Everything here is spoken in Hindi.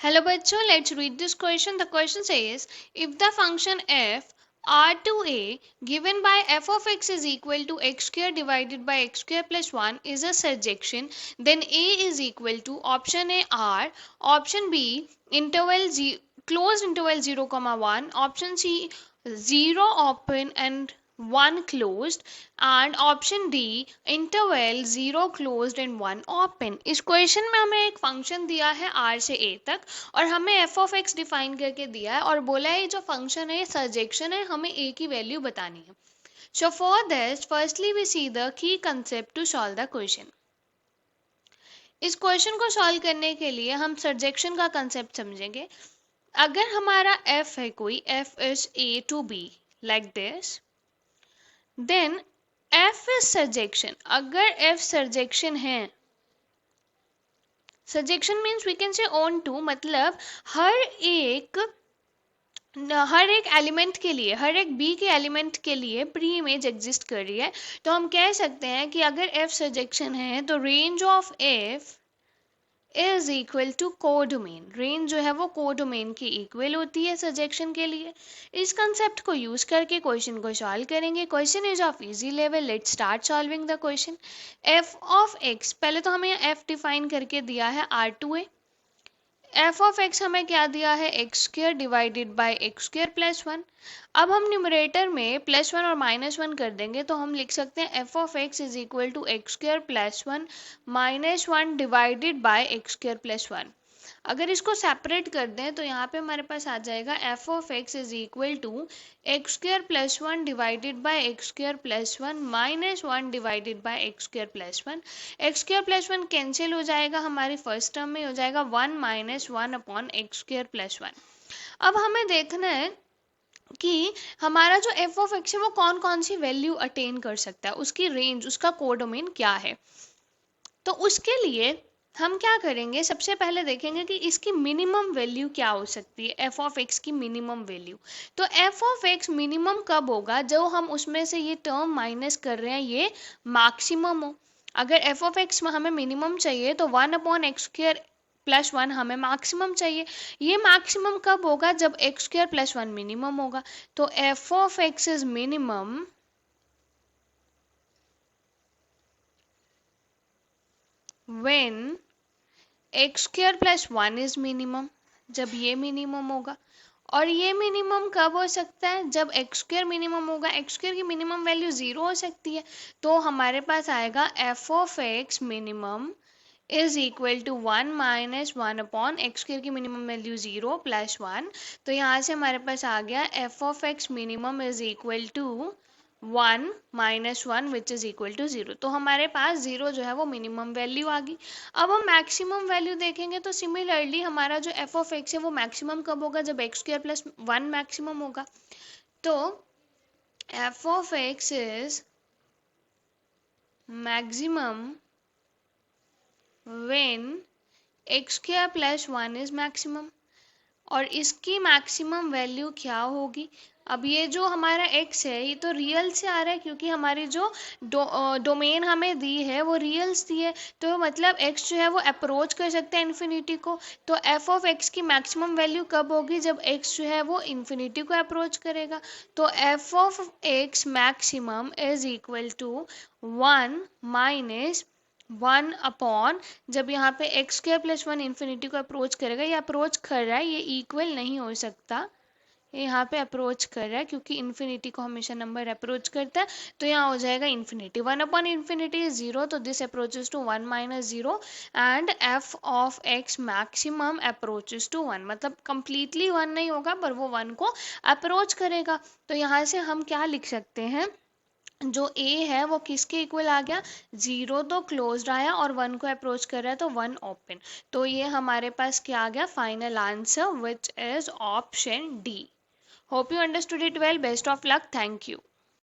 Hello bachcho, let's read this question. The question says, if the function f r to a given by f of x is equal to x square divided by x square plus 1 is a surjection, then a is equal to option a r, option b closed interval 0 comma 1, option c 0 open and 1 closed, and option D interval 0 closed end 1 open. इस क्वेश्चन में हमें एक फंक्शन दिया है r से a तक और हमें f ऑफ x डिफाइन करके दिया है और बोला है जो फंक्शन है सर्जेक्शन है, हमें a की वैल्यू बतानी है। So for this firstly we see the key concept to solve the question. इस क्वेश्चन को सॉल्व करने के लिए हम सर्जेक्शन का कंसेप्ट समझेंगे। अगर हमारा f है कोई, f is a to b like this, then f is surjection। अगर f surjection है, surjection means we can say on to, मतलब हर एक एलिमेंट के लिए, हर एक बी के एलिमेंट के लिए प्री इमेज एग्जिस्ट कर रही है। तो हम कह सकते हैं कि अगर एफ सर्जेक्शन है तो range of F is equal to codomain. Range जो है वो कोडोमेन की इक्वल होती है सर्जेक्शन के लिए। इस कंसेप्ट को यूज करके क्वेश्चन को सॉल्व करेंगे। Question is of easy level. Let's start solving the question. F of x, पहले तो हमें एफ डिफाइन करके दिया है R to A. F of x हमें क्या दिया है, x square divided by x square plus 1। अब हम न्यूमरेटर में प्लस 1 और माइनस 1 कर देंगे तो हम लिख सकते हैं F of x is equal to x square plus 1 minus 1 divided by x square plus 1। अगर इसको सेपरेट कर दें तो यहाँ पे हमारे पास आ जाएगा F of x is equal to x square plus 1 divided by x square plus 1 minus 1 divided by x square plus 1। X square plus 1 cancel हो जाएगा, हमारी फर्स्ट टर्म में हो जाएगा 1 minus 1 upon x square plus 1। अब हमें देखना है कि हमारा जो एफ ऑफ एक्स है वो कौन कौन सी वैल्यू अटेन कर सकता है, उसकी रेंज, उसका कोडोमेन क्या है। तो उसके लिए हम क्या करेंगे, सबसे पहले देखेंगे कि इसकी मिनिमम वैल्यू क्या हो सकती है, एफ ऑफ एक्स की मिनिमम वैल्यू। तो एफ ऑफ एक्स मिनिमम कब होगा, जो हम उसमें से ये टर्म माइनस कर रहे हैं ये मैक्सिमम हो। अगर एफ ऑफ एक्स में हमें मिनिमम चाहिए तो 1 अपॉन एक्स स्क्र प्लस 1 हमें मैक्सिमम चाहिए। ये मैक्सिमम कब होगा, जब एक्स स्क्र प्लस 1 मिनिमम होगा। तो F of x is minimum when x square plus 1 is minimum, जब ये मिनिमम होगा। और ये मिनिमम कब हो सकता है, जब एक्स स्क्र मिनिमम होगा। एक्स स्क्र की मिनिमम वैल्यू 0 हो सकती है। तो हमारे पास आएगा F of x minimum is equal to 1 minus 1 upon x square की मिनिमम वैल्यू 0 प्लस 1। तो यहाँ से हमारे पास आ गया F of x minimum is equal to 1 minus 1 which is equal to 0। तो हमारे पास 0 जो है वो मिनिमम वैल्यू आ गई। अब हम मैक्सिमम वैल्यू देखेंगे तो सिमिलरली हमारा जो एफ ऑफ एक्स है वो मैक्सिमम कब होगा, जब एक्स स्क्र प्लस 1 मैक्सिमम होगा। तो F of x is maximum when x square plus 1 is maximum. और इसकी मैक्सिमम वैल्यू क्या होगी, अब ये जो हमारा x है ये तो रियल से आ रहा है क्योंकि हमारी जो डोमेन हमें दी है वो रियल्स दी है। तो मतलब x जो है वो अप्रोच कर सकता है इन्फिनिटी को। तो f ऑफ x की मैक्सिमम वैल्यू कब होगी, जब x जो है वो इन्फिनिटी को अप्रोच करेगा। तो f of x maximum is equal to 1 minus 1 upon, जब यहाँ पे एक्स स्क्र प्लस 1 इन्फिनिटी को अप्रोच करेगा, ये अप्रोच कर रहा है, ये इक्वल नहीं हो सकता, ये यहाँ पे अप्रोच कर रहा है क्योंकि इन्फिनिटी को हमेशा नंबर अप्रोच करता है। तो यहाँ हो जाएगा इन्फिनिटी, 1 अपॉन इन्फिनिटी इज 0, तो this approaches to 1 minus 0 and F of x maximum approaches to 1, मतलब कंप्लीटली 1 नहीं होगा पर वो 1 को अप्रोच करेगा। तो यहाँ से हम क्या लिख सकते हैं, जो a है वो किसके इक्वल आ गया, 0 तो क्लोज्ड आया और 1 को अप्रोच कर रहा है तो 1 ओपन। तो ये हमारे पास क्या आ गया, final answer which is option D. Hope you understood it well. Best of luck. Thank you.